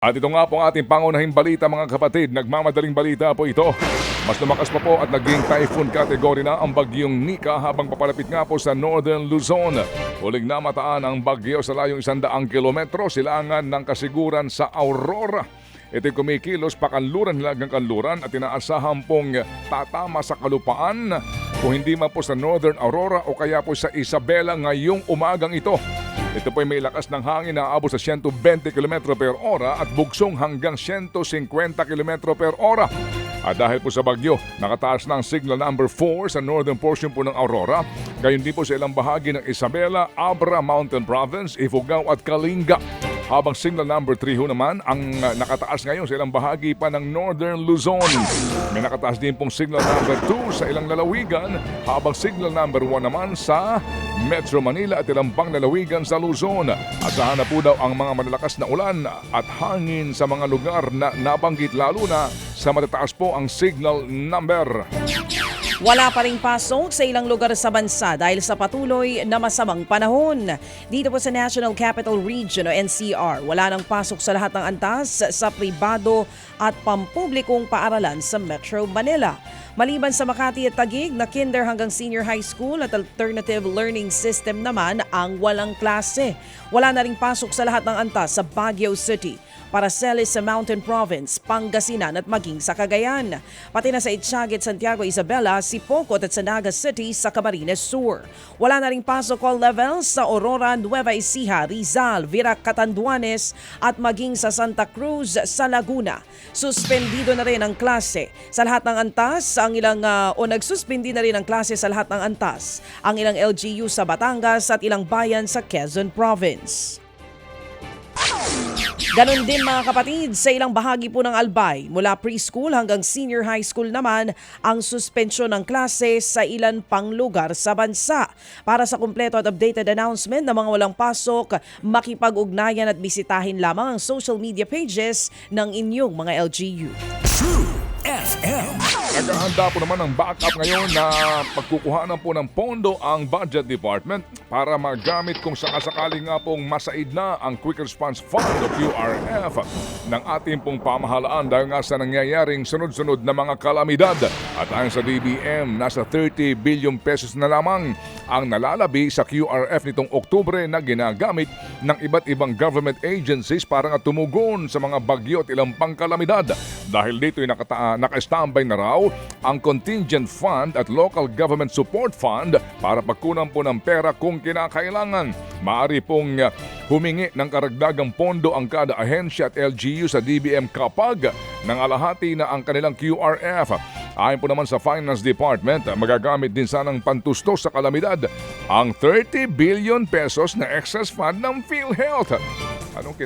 At ito nga po ang ating pangunahing balita mga kapatid. Nagmamadaling balita po ito. Mas lumakas pa po at naging typhoon category na ang bagyong Nika habang papalapit nga po sa Northern Luzon. Huling namataan ang bagyo sa layong 100 kilometro silangan ng kasiguran sa Aurora. Ito'y kumikilos pakanluran hilagang kanluran at inaasahan pong tatama sa kalupaan kung hindi man po sa Northern Aurora o kaya po sa Isabela ngayong umagang ito. Ito po'y may lakas ng hangin na aabot sa 120 km per ora at bugsong hanggang 150 km per ora. At dahil po sa bagyo, nakataas na ang signal number 4 sa northern portion po ng Aurora. Gayon din po sa ilang bahagi ng Isabela, Abra Mountain Province, Ifugao at Kalinga. Habang signal number 3 naman ang nakataas ngayon sa ilang bahagi pa ng Northern Luzon. May nakataas din pong signal number 2 sa ilang lalawigan, habang signal number 1 naman sa Metro Manila at ilang pang lalawigan sa Luzon. Asahan na po daw ang mga malalakas na ulan at hangin sa mga lugar na nabanggit, lalo na sa matataas po ang signal number. Wala pa ring pasok sa ilang lugar sa bansa dahil sa patuloy na masamang panahon. Dito po sa National Capital Region o NCR, wala nang pasok sa lahat ng antas sa pribado at pampublikong paaralan sa Metro Manila. Maliban sa Makati at Taguig na kinder hanggang senior high school at alternative learning system naman ang walang klase. Wala na ring pasok sa lahat ng antas sa Baguio City, Paracelis sa Mountain Province, Pangasinan at maging sa Cagayan. Pati na sa Itziague, Santiago, Isabela, Sipocot at sa Naga City sa Camarines Sur. Wala na ring pasok all levels sa Aurora, Nueva Ecija, Rizal, Virac, Catanduanes at maging sa Santa Cruz sa Laguna. Suspendido na rin ang klase sa lahat ng antas nagsuspindi na rin ang klase sa lahat ng antas ang ilang LGU sa Batangas at ilang bayan sa Quezon Province. Ganon din mga kapatid, sa ilang bahagi po ng Albay, mula preschool hanggang senior high school naman ang suspensyon ng klase sa ilan pang lugar sa bansa. Para sa kumpleto at updated announcement ng mga walang pasok, makipag-ugnayan at bisitahin lamang ang social media pages ng inyong mga LGU. True FM. Naghahanda po naman ang backup ngayon na pagkukuhanan po ng pondo ang Budget Department para magamit kung sakasakali nga pong masaid na ang Quick Response Fund o QRF ng ating pong pamahalaan dahil nga sa nangyayaring sunod-sunod na mga kalamidad. At ayon sa DBM, nasa 30 billion pesos na lamang ang nalalabi sa QRF nitong Oktubre na ginagamit ng iba't ibang government agencies para nga tumugon sa mga bagyo at ilang pang kalamidad. Dahil dito ay naka-standby na raw ang Contingent Fund at Local Government Support Fund para pagkunan po ng pera kung kinakailangan. Maaari pong humingi ng karagdagang pondo ang kada ahensya at LGU sa DBM kapag nangalahati na ang kanilang QRF. Ayon po naman sa Finance Department, magagamit din sanang pantustos sa kalamidad ang 30 billion pesos na excess fund ng PhilHealth. Anong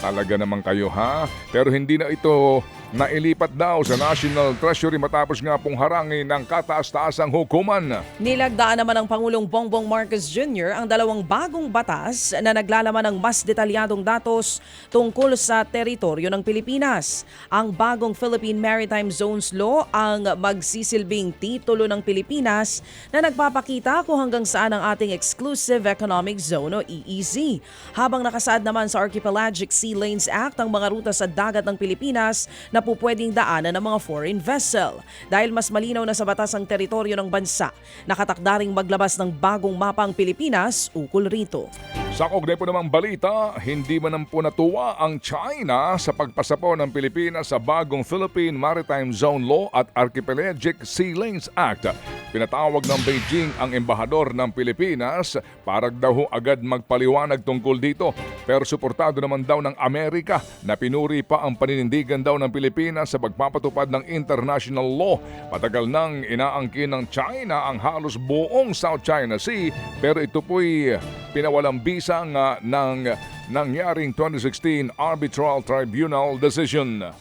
talaga naman kayo ha? Pero hindi na ito nailipat daw sa National Treasury matapos nga pong harangin ng kataas-taasang hukuman. Nilagdaan naman ng Pangulong Bongbong Marcos Jr. ang dalawang bagong batas na naglalaman ng mas detalyadong datos tungkol sa teritoryo ng Pilipinas. Ang bagong Philippine Maritime Zones Law ang magsisilbing titulo ng Pilipinas na nagpapakita kung hanggang saan ang ating Exclusive Economic Zone o EEZ. Habang nakasaad naman sa Archipelagic Sea Lanes Act ang mga ruta sa dagat ng Pilipinas na pupwedeng daanan ng mga foreign vessel. Dahil mas malinaw na sa batas ang teritoryo ng bansa, nakatakda ring maglabas ng bagong mapa ang Pilipinas ukol rito. Sa kaugnay po namang balita, hindi man po natuwa ang China sa pagpasa po ng Pilipinas sa bagong Philippine Maritime Zone Law at Archipelagic Sea Lanes Act. Pinatawag ng Beijing ang embahador ng Pilipinas para daw agad magpaliwanag tungkol dito. Pero suportado naman daw ng Amerika na pinuri pa ang paninindigan daw ng Pilipinas sa pagpapatupad ng international law. Matagal nang inaangkin ng China ang halos buong South China Sea, pero ito po'y pinawalang bisa ng nangyaring 2016 Arbitral Tribunal decision.